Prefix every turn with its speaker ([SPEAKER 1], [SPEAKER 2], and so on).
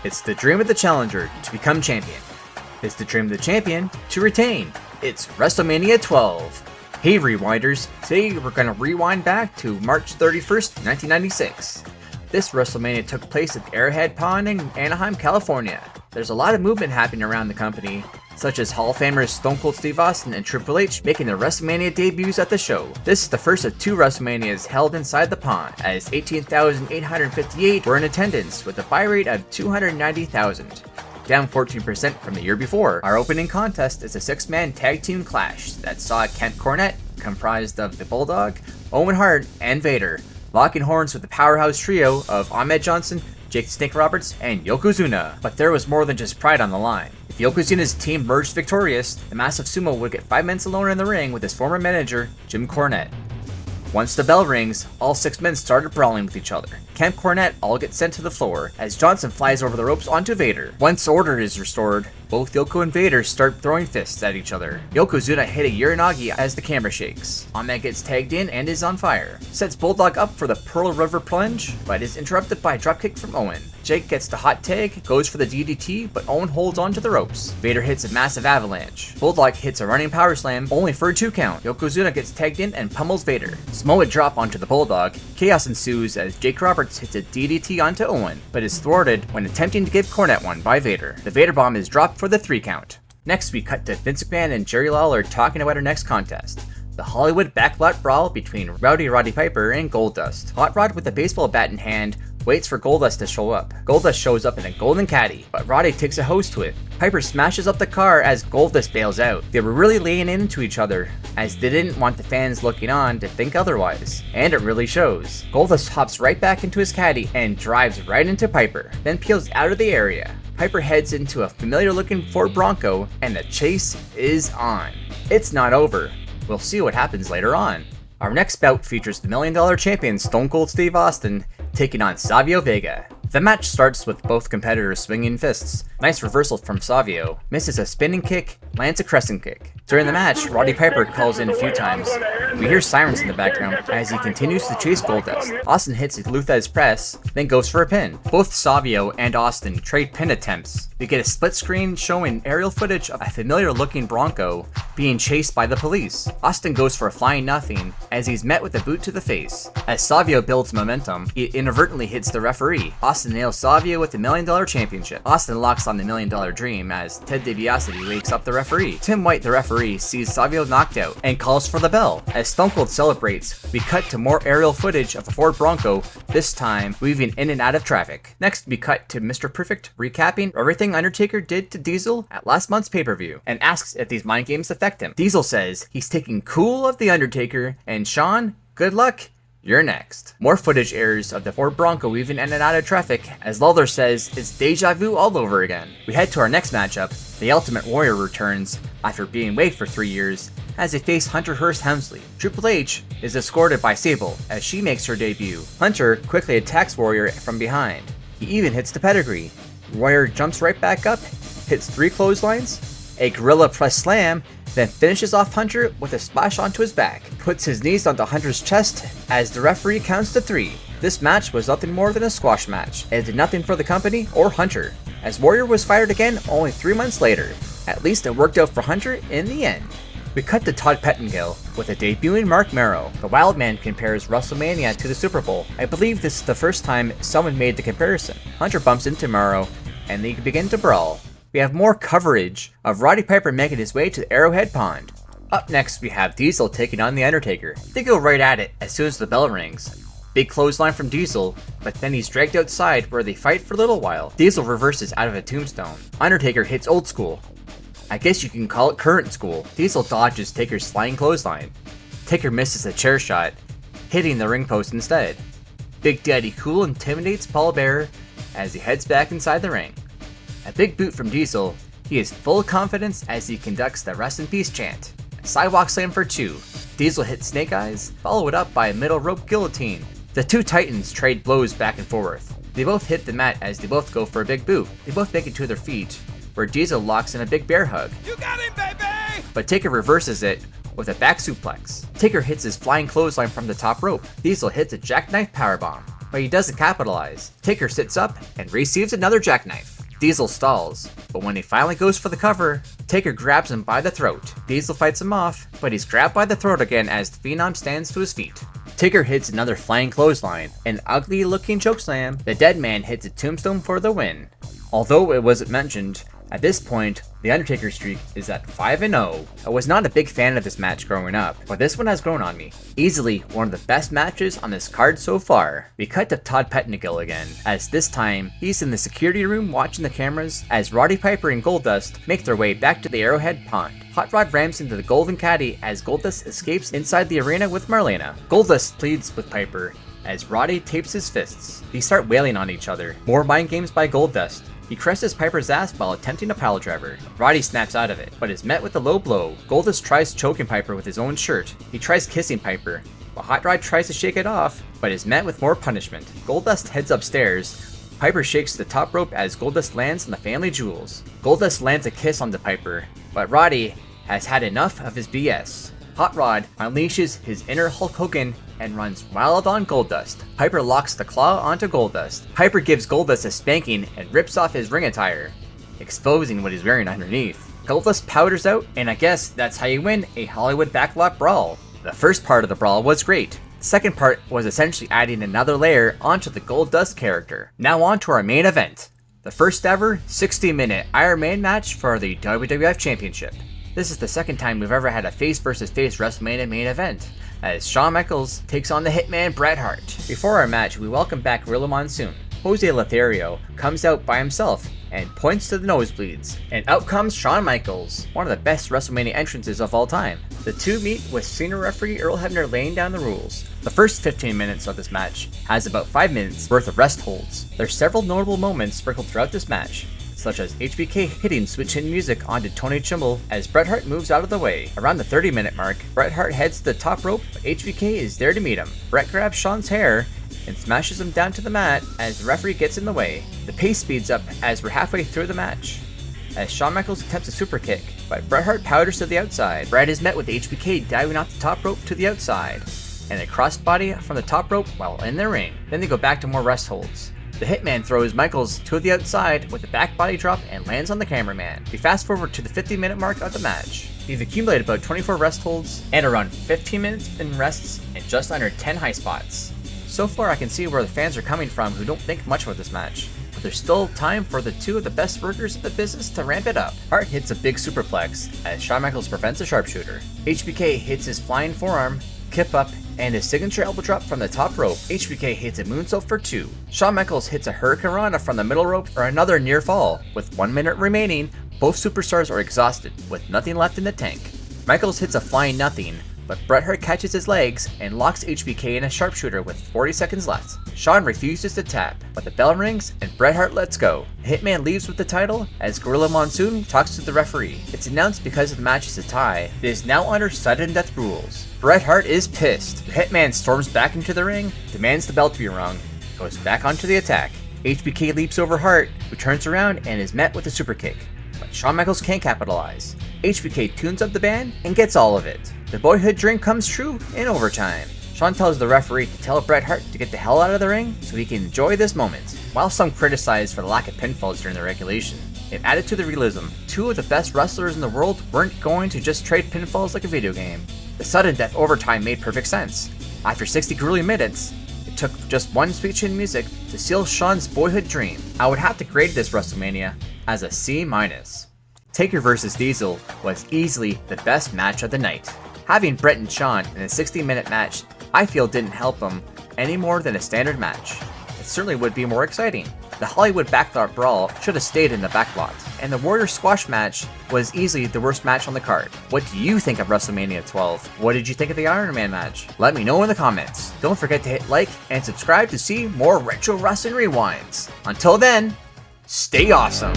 [SPEAKER 1] It's the dream of the challenger to become champion. It's the dream of the champion to retain. It's WrestleMania 12. Hey Rewinders, today we're going to rewind back to March 31st, 1996. This WrestleMania took place at Arrowhead Pond in Anaheim, California. There's a lot of movement happening around the company, such as Hall of Famers Stone Cold Steve Austin and Triple H making their WrestleMania debuts at the show. This is the first of two WrestleManias held inside the pond, as 18,858 were in attendance with a buy rate of 290,000. Down 14% from the year before. Our opening contest is a 6-man tag team clash that saw Kent Cornette, comprised of the Bulldog, Owen Hart, and Vader, locking horns with the powerhouse trio of Ahmed Johnson, Jake the Snake Roberts, and Yokozuna. But there was more than just pride on the line. If Yokozuna's team merged victorious, the Massive Sumo would get 5 minutes alone in the ring with his former manager, Jim Cornette. Once the bell rings, all 6 men started brawling with each other. Kemp Cornette all get sent to the floor as Johnson flies over the ropes onto Vader. Once order is restored, both Yoko and Vader start throwing fists at each other. Yokozuna hit a Uranagi as the camera shakes. Ahmed gets tagged in and is on fire. Sets Bulldog up for the Pearl River plunge, but is interrupted by a dropkick from Owen. Jake gets the hot tag, goes for the DDT, but Owen holds on to the ropes. Vader hits a massive avalanche. Bulldog hits a running power slam, only for a 2 count. Yokozuna gets tagged in and pummels Vader. Samoa drop onto the Bulldog. Chaos ensues as Jake Roberts hits a DDT onto Owen, but is thwarted when attempting to give Cornette one by Vader. The Vader bomb is dropped for the 3 count. Next we cut to Vince McMahon and Jerry Lawler talking about our next contest. The Hollywood Backlot brawl between Roddy Piper and Goldust. Hot Rod with a baseball bat in hand waits for Goldust to show up. Goldust shows up in a golden caddy, but Roddy takes a hose to it. Piper smashes up the car as Goldust bails out. They were really laying into each other, as they didn't want the fans looking on to think otherwise. And it really shows. Goldust hops right back into his caddy and drives right into Piper, then peels out of the area. Piper heads into a familiar looking Ford Bronco, and the chase is on. It's not over. We'll see what happens later on. Our next bout features the $1 Million champion Stone Cold Steve Austin taking on Savio Vega. The match starts with both competitors swinging fists. Nice reversal from Savio. Misses a spinning kick, lands a crescent kick. During the match, Roddy Piper calls in a few times. We hear sirens in the background as he continues to chase Goldust. Austin hits a Luthez press, then goes for a pin. Both Savio and Austin trade pin attempts. We get a split screen showing aerial footage of a familiar looking Bronco being chased by the police. Austin goes for a flying nothing as he's met with a boot to the face. As Savio builds momentum, he inadvertently hits the referee. Austin nails Savio with the $1 Million championship. Austin locks on the $1 Million dream as Ted DiBiase wakes up the referee. Tim White, the referee, sees Savio knocked out and calls for the bell. As Stone Cold celebrates, we cut to more aerial footage of a Ford Bronco, this time weaving in and out of traffic. Next, we cut to Mr. Perfect recapping everything Undertaker did to Diesel at last month's pay-per-view and asks if these mind games affect him. Diesel says he's taking cool of the Undertaker, and Shawn, good luck. You're next. More footage airs of the Ford Bronco weaving in and out of traffic as Lawler says it's deja vu all over again. We head to our next matchup. The Ultimate Warrior returns after being away for 3 years as they face Hunter Hearst Helmsley. Triple H is escorted by Sable as she makes her debut. Hunter quickly attacks Warrior from behind. He even hits the pedigree. Warrior jumps right back up, hits 3 clotheslines, a gorilla press slam, then finishes off Hunter with a splash onto his back, puts his knees onto Hunter's chest as the referee counts to 3. This match was nothing more than a squash match. It did nothing for the company or Hunter, as Warrior was fired again only 3 months later. At least it worked out for Hunter in the end. We cut to Todd Pettengill with a debuting Marc Mero. The Wild Man compares WrestleMania to the Super Bowl. I believe this is the first time someone made the comparison. Hunter bumps into Mero, and they begin to brawl. We have more coverage of Roddy Piper making his way to the Arrowhead Pond. Up next, we have Diesel taking on The Undertaker. They go right at it as soon as the bell rings. Big clothesline from Diesel, but then he's dragged outside where they fight for a little while. Diesel reverses out of a tombstone. Undertaker hits old school. I guess you can call it current school. Diesel dodges Taker's flying clothesline. Taker misses a chair shot, hitting the ring post instead. Big Daddy Cool intimidates Paul Bearer as he heads back inside the ring. A big boot from Diesel. He is full of confidence as he conducts the Rest in Peace chant. A sidewalk slam for 2. Diesel hits Snake Eyes, follow it up by a middle rope guillotine. The two Titans trade blows back and forth. They both hit the mat as they both go for a big boot. They both make it to their feet, where Diesel locks in a big bear hug. You got him, baby! But Taker reverses it with a back suplex. Taker hits his flying clothesline from the top rope. Diesel hits a jackknife powerbomb, but he doesn't capitalize. Taker sits up and receives another jackknife. Diesel stalls, but when he finally goes for the cover, Taker grabs him by the throat. Diesel fights him off, but he's grabbed by the throat again as the Phenom stands to his feet. Taker hits another flying clothesline, an ugly looking chokeslam. The dead man hits a tombstone for the win. Although it wasn't mentioned, at this point, the Undertaker streak is at 5-0. I was not a big fan of this match growing up, but this one has grown on me. Easily one of the best matches on this card so far. We cut to Todd Pettengill again, as this time, he's in the security room watching the cameras as Roddy Piper and Goldust make their way back to the Arrowhead Pond. Hot Rod rams into the Golden Caddy as Goldust escapes inside the arena with Marlena. Goldust pleads with Piper as Roddy tapes his fists. They start wailing on each other. More mind games by Goldust. He crosses Piper's ass while attempting a pile driver. Roddy snaps out of it, but is met with a low blow. Goldust tries choking Piper with his own shirt. He tries kissing Piper, while Hot Rod tries to shake it off, but is met with more punishment. Goldust heads upstairs. Piper shakes the top rope as Goldust lands on the family jewels. Goldust lands a kiss onto Piper, but Roddy has had enough of his BS. Hot Rod unleashes his inner Hulk Hogan and runs wild on Goldust. Piper locks the claw onto Goldust. Piper gives Goldust a spanking and rips off his ring attire, exposing what he's wearing underneath. Goldust powders out, and I guess that's how you win a Hollywood Backlot Brawl. The first part of the brawl was great. The second part was essentially adding another layer onto the Goldust character. Now on to our main event. The first ever 60-minute Iron Man match for the WWF Championship. This is the second time we've ever had a face versus face WrestleMania main event, as Shawn Michaels takes on the Hitman Bret Hart. Before our match, we welcome back Gorilla Monsoon. Jose Lothario comes out by himself and points to the nosebleeds, and out comes Shawn Michaels, one of the best WrestleMania entrances of all time. The two meet with senior referee Earl Hebner laying down the rules. The first 15 minutes of this match has about 5 minutes worth of rest holds. There's several notable moments sprinkled throughout this match, such as HBK hitting switch in music onto Tony Chimel as Bret Hart moves out of the way. Around the 30-minute mark, Bret Hart heads to the top rope, but HBK is there to meet him. Bret grabs Shawn's hair and smashes him down to the mat as the referee gets in the way. The pace speeds up as we're halfway through the match, as Shawn Michaels attempts a super kick, but Bret Hart powders to the outside. Bret is met with HBK diving off the top rope to the outside, and a crossbody from the top rope while in the ring. Then they go back to more rest holds. The Hitman throws Michaels to the outside with a back body drop and lands on the cameraman. We fast forward to the 50-minute mark of the match. We've accumulated about 24 rest holds and around 15 minutes in rests and just under 10 high spots. So far I can see where the fans are coming from who don't think much about this match, but there's still time for the two of the best workers in the business to ramp it up. Hart hits a big superplex as Shawn Michaels prevents a sharpshooter. HBK hits his flying forearm, kip up, and his signature elbow drop from the top rope. HBK hits a moonsault for 2. Shawn Michaels hits a Hurricane Rana from the middle rope for another near fall. With 1 minute remaining, both superstars are exhausted, with nothing left in the tank. Michaels hits a flying nothing, but Bret Hart catches his legs and locks HBK in a sharpshooter with 40 seconds left. Shawn refuses to tap, but the bell rings and Bret Hart lets go. Hitman leaves with the title as Gorilla Monsoon talks to the referee. It's announced because the match is a tie, it is now under sudden death rules. Bret Hart is pissed. The Hitman storms back into the ring, demands the bell to be rung, goes back onto the attack. HBK leaps over Hart, who turns around and is met with a super kick, but Shawn Michaels can't capitalize. HBK tunes up the band and gets all of it. The Boyhood dream comes true in overtime. Shawn tells the referee to tell Bret Hart to get the hell out of the ring so he can enjoy this moment. While some criticized for the lack of pinfalls during the regulation, it added to the realism. Two of the best wrestlers in the world weren't going to just trade pinfalls like a video game. The sudden death overtime made perfect sense. After 60 grueling minutes, it took just one speech in music to seal Shawn's Boyhood dream. I would have to grade this WrestleMania as a C-. Taker vs. Diesel was easily the best match of the night. Having Bret and Shawn in a 60-minute match, I feel didn't help them any more than a standard match. It certainly would be more exciting. The Hollywood Backlot Brawl should have stayed in the backlot, and the Warrior Squash match was easily the worst match on the card. What do you think of WrestleMania 12? What did you think of the Iron Man match? Let me know in the comments. Don't forget to hit like and subscribe to see more retro wrestling rewinds. Until then, stay awesome!